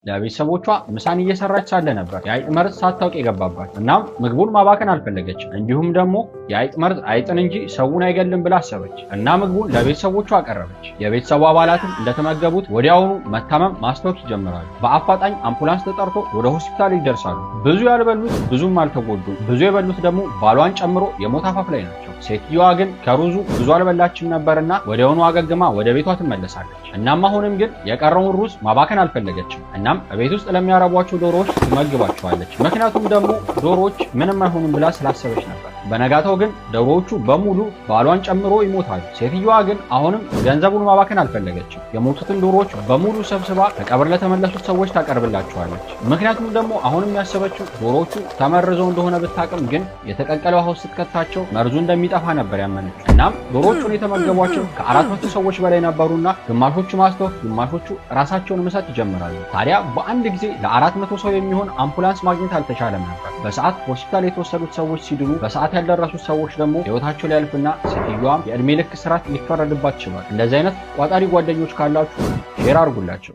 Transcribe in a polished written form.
ለቤተሰቦቿ ምሳን እየሰራች ሳለ ነበር የአይጥ መርዝ ሳታውቅ የገባባት። እናም ምግቡን ማባከን አልፈለገችም። እንዲሁም ደግሞ የአይጥ መርዝ አይጥን እንጂ ሰውን አይገልም ብላ አሰበች እና ምግቡን ለቤተሰቦቿ አቀረበች። የቤተሰቡ አባላትም እንደተመገቡት ወዲያውኑ መታመም ማስታወክ ይጀምራሉ። በአፋጣኝ አምቡላንስ ተጠርቶ ወደ ሆስፒታል ይደርሳሉ። ብዙ ያልበሉት ብዙም አልተጎዱም። ብዙ የበሉት ደግሞ ባሏን ጨምሮ የሞት አፋፍ ላይ ናቸው። ሴትዮዋ ግን ከሩዙ ብዙ አልበላችም ነበርና ወዲያውኑ አገግማ ወደ ቤቷ ትመለሳለች። እናም አሁንም ግን የቀረውን ሩዝ ማባከን አልፈለገችም። እናም በቤት ውስጥ ለሚያረቧቸው ዶሮዎች ትመግባቸዋለች። ምክንያቱም ደግሞ ዶሮዎች ምንም አይሆኑም ብላ ስላሰበች ነበር። በነጋታው ግን ዶሮዎቹ በሙሉ ባሏን ጨምሮ ይሞታሉ። ሴትዮዋ ግን አሁንም ገንዘቡን ማባከን አልፈለገችም። የሞቱትን ዶሮዎች በሙሉ ሰብስባ ከቀብር ለተመለሱት ሰዎች ታቀርብላቸዋለች። ምክንያቱም ደግሞ አሁንም ያሰበችው ዶሮዎቹ ተመርዘው እንደሆነ ብታቅም ግን የተቀቀለ ውሃ ውስጥ ስትከታቸው መርዙ እንደሚጠፋ ነበር ያመነችው። እናም ዶሮዎቹን የተመገቧቸው ከ400 ሰዎች በላይ ነበሩና ግማሾቹ ማስታወክ፣ ግማሾቹ ራሳቸውን መሳት ይጀምራሉ። ታዲያ በአንድ ጊዜ ለ400 ሰው የሚሆን አምቡላንስ ማግኘት አልተቻለም ነበር። በሰዓት ሆስፒታል የተወሰዱት ሰዎች ሲድኑ፣ በሰዓት ያልደረሱት ሰዎች ደግሞ ህይወታቸው ሊያልፍና ሴትዮዋም የእድሜ ልክ እስራት ሊፈረድባት ይችላል። እንደዚህ አይነት ቋጣሪ ጓደኞች ካላችሁ ሼር አድርጉላቸው።